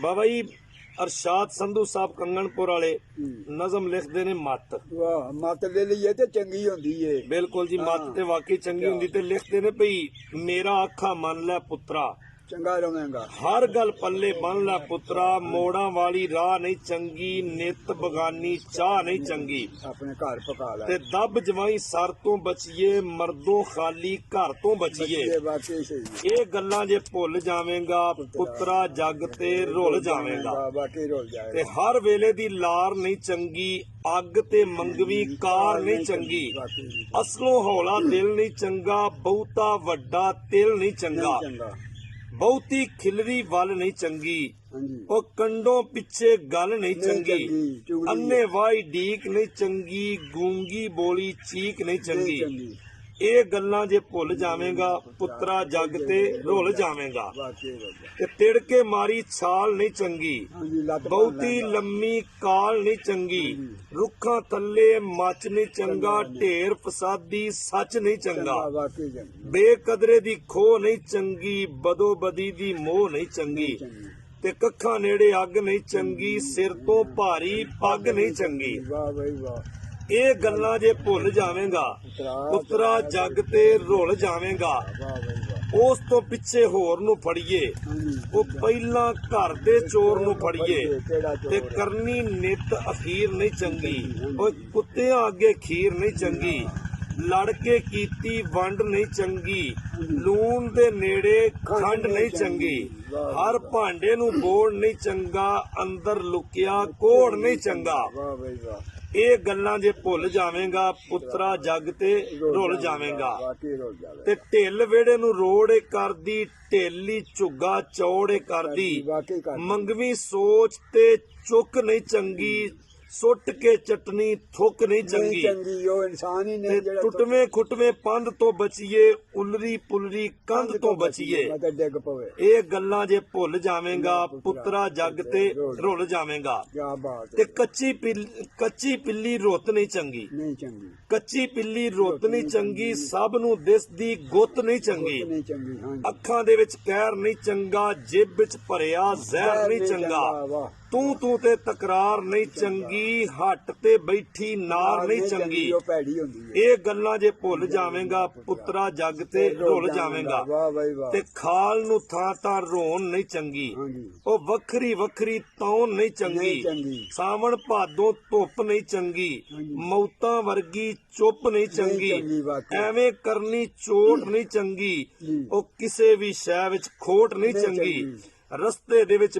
ਬਾਬਾ ਜੀ ਅਰਸ਼ਾਦ ਸੰਧੂ ਸਾਹਿਬ ਕੰਗਣਪੁਰ ਵਾਲੇ ਨਜ਼ਮ ਲਿਖਦੇ ਨੇ ਮੱਤ। ਵਾਹ, ਮੱਤ ਲੈ ਲਈਏ ਤੇ ਚੰਗੀ ਹੁੰਦੀ ਏ। ਬਿਲਕੁਲ ਜੀ, ਮੱਤ ਤੇ ਵਾਕਈ ਚੰਗੀ ਹੁੰਦੀ। ਤੇ ਲਿਖਦੇ ਨੇ ਭਈ ਮੇਰਾ ਆਖਾ ਮੰਨ ਲੈ ਪੁੱਤਰਾ, ਚੰਗਾ ਰਵੇਂਗਾ। ਹਰ ਗੱਲ ਪੱਲੇ ਬੰਨ ਲੈ ਪੁੱਤਰਾ, ਮੋੜਾਂ ਵਾਲੀ ਰਾਹ ਨਹੀਂ ਚੰਗੀ, ਨਿਤ ਬਗਾਨੀ ਚਾਹ ਨਹੀਂ ਚੰਗੀ। ਆਪਣੇ ਘਰ ਪਕਾ ਲੈ ਤੇ ਦੱਬ ਜਵਾਈ ਸਰ ਤੋਂ ਬਚੀਏ, ਮਰਦੋਂ ਖਾਲੀ ਘਰ ਤੋਂ ਬਚੀਏ। ਵਾਕਈ ਸਹੀ ਇਹ ਗੱਲਾਂ ਜੇ ਭੁੱਲ ਜਾਵੇਂਗਾ ਪੁੱਤਰਾ, ਜੱਗ ਤੇ ਰੁੱਲ ਜਾਵੇਂਗਾ। ਵਾਕਈ ਰੁੱਲ ਤੇ ਜਾਏਗਾ। ਹਰ ਵੇਲੇ ਦੀ ਲਾਰ ਨਹੀਂ ਚੰਗੀ, ਅੱਗ ਤੇ ਮੰਗਵੀ ਕਾਰ ਨਹੀਂ ਚੰਗੀ। ਅਸਲੋਂ ਹੌਲਾ ਦਿਲ ਨਹੀਂ ਚੰਗਾ, ਬਹੁਤਾ ਵੱਡਾ ਤਿਲ ਨਹੀਂ ਚੰਗਾ। ਬਹੁਤੀ ਖਿਲਰੀ ਵੱਲ ਨਹੀਂ ਚੰਗੀ, ਉਹ ਕੰਡੋਂ ਪਿੱਛੇ ਗੱਲ ਨਹੀਂ ਚੰਗੀ। ਅੰਨੇ ਵਾਈ ਢੀਕ ਨਹੀਂ ਚੰਗੀ, ਗੂੰਗੀ ਬੋਲੀ ਚੀਕ ਨਹੀਂ ਚੰਗੀ। ਇਹ ਗੱਲਾਂ ਜੇ ਭੁੱਲ ਜਾਵੇਂਗਾ ਪੁੱਤਰਾ, ਜੱਗ ਤੇ ਰੁੱਲ ਜਾਵੇਂਗਾ। ਤੇ ਤਿੜਕੇ ਮਾਰੀ ਛਾਲ ਨਹੀਂ ਚੰਗੀ, ਬਹੁਤੀ ਲੰਮੀ ਕਾਲ ਨਹੀਂ ਚੰਗੀ। ਰੁੱਖਾਂ ਥੱਲੇ ਮੱਚ ਨਹੀਂ ਚੰਗਾ, ਢੇਰ ਫਸਾਦੀ ਸੱਚ ਨਹੀਂ ਚੰਗਾ। ਬੇਕਦਰੇ ਦੀ ਖੋਹ ਨਹੀਂ ਚੰਗੀ, ਬਦੋ ਬਦੀ ਦੀ ਮੋਹ ਨਹੀਂ ਚੰਗੀ। ਤੇ ਕੱਖਾਂ ਨੇੜੇ ਅੱਗ ਨਹੀਂ ਚੰਗੀ, ਸਿਰ ਤੋਂ ਭਾਰੀ ਪੱਗ ਨਹੀਂ ਚੰਗੀ। ਇਹ ਗੱਲਾਂ ਜੇ ਭੁੱਲ ਜਾਵੇਂਗਾ ਪੁੱਤਰਾ, ਜੱਗ ਤੇ ਰੁੱਲ ਜਾਵੇਂਗਾ। ਉਸ ਤੋਂ ਪਿੱਛੇ ਹੋਰ ਨੂੰ ਫੜੀਏ, ਉਹ ਪਹਿਲਾਂ ਘਰ ਦੇ ਚੋਰ ਨੂੰ ਫੜੀਏ। ਤੇ ਕਰਨੀ ਨਿਤ ਅਖੀਰ ਨਹੀਂ ਚੰਗੀ, ਉਹ ਕੁੱਤਿਆਂ ਅੱਗੇ ਖੀਰ ਨਹੀਂ ਚੰਗੀ। ਲੜ ਕੇ ਕੀਤੀ ਵੰਡ ਨਹੀਂ ਚੰਗੀ, ਲੂਣ ਦੇ ਨੇੜੇ ਖੰਡ ਨਹੀਂ ਚੰਗੀ। ਹਰ ਭਾਂਡੇ ਨੂੰ ਬੋੜ ਨਹੀਂ ਚੰਗਾ, ਅੰਦਰ ਲੁਕਿਆ ਕੋੜ ਨਹੀਂ ਚੰਗਾ। ਇਹ ਗੱਲਾਂ ਜੇ ਭੁੱਲ ਜਾਵੇਂਗਾ ਪੁੱਤਰਾ, ਜੱਗ ਤੇ ਰੁੱਲ ਜਾਵੇਂਗਾ। ਤੇ ਢਿੱਲ ਵਿਹੜੇ ਨੂੰ ਰੋੜੇ ਕਰਦੀ, ਢੇਲੀ ਝੁੱਗਾ ਚੌੜੇ ਕਰਦੀ। ਮੰਗਵੀ ਸੋਚ ਤੇ ਚੁੱਕ ਨਹੀਂ ਚੰਗੀ, ਸੁੱਟ ਕੇ ਚਟਨੀ ਥੁੱਕ ਨਹੀਂ ਚੰਗੀ। ਉਹ ਇਨਸਾਨ ਹੀ ਨਹੀਂ ਜਿਹੜਾ ਟੁੱਟਵੇਂ ਖੁੱਟਵੇਂ ਪੰਧ ਤੋਂ ਬਚੀਏ, ਉਲਰੀ ਪੁਲਰੀ ਕੰਧ ਤੋਂ ਬਚੀਏ। ਡਿੱਗ ਪਵੇ। ਇਹ ਗੱਲਾਂ ਜੇ ਭੁੱਲ ਜਾਵੇਂਗਾ ਪੁੱਤਰਾ, ਜੱਗ ਤੇ ਰੁੱਲ ਜਾਵੇਂਗਾ। ਤੇ ਕੱਚੀ ਪਿੱਲੀ ਰੁੱਤ ਨਹੀਂ ਚੰਗੀ, ਕੱਚੀ ਪਿੱਲੀ ਰੁੱਤ ਨਹੀਂ ਚੰਗੀ। ਸਭ ਨੂੰ ਦਿਸਦੀ ਗੁੱਤ ਨਹੀਂ ਚੰਗੀ। ਅੱਖਾਂ ਦੇ ਵਿੱਚ ਕਹਿਰ ਨਹੀਂ ਚੰਗਾ, ਜੇਬ ਵਿੱਚ ਭਰਿਆ ਜ਼ਹਿਰ ਨਹੀਂ ਚੰਗਾ। ਤੂੰ ਤੇ ਤਕਰਾਰ ਨਹੀਂ ਚੰਗੀ, ਹੱਟ ਤੇ ਬੈਠੀ ਨਾਰ ਨਹੀਂ ਚੰਗੀ। ਇਹ ਗੱਲਾਂ ਜੇ ਭੁੱਲ ਜਾਵੇਂਗਾ ਪੁੱਤਰਾ, ਜੱਗ ਤੇ ਰੁੱਲ ਜਾਵੇਂਗਾ। ਤੇ ਖਾਲ ਨੂੰ ਥਾਂ ਰੋਣ ਨਹੀਂ ਚੰਗੀ, ਉਹ ਵੱਖਰੀ ਵੱਖਰੀ ਤੌਣ ਨਹੀਂ ਚੰਗੀ। ਸਾਵਣ ਭਾਦੋਂ ਧੁੱਪ ਨਹੀਂ ਚੰਗੀ, ਮੌਤਾਂ ਵਰਗੀ ਚੁੱਪ ਨਹੀਂ ਚੰਗੀ। ਐਵੇਂ ਕਰਨੀ ਚੋਟ ਨਹੀਂ ਚੰਗੀ, ਉਹ ਕਿਸੇ ਵੀ ਸ਼ੈ ਵਿੱਚ ਖੋਟ ਨਹੀਂ ਚੰਗੀ। ਰਸਤੇ ਦੇ ਵਿੱਚ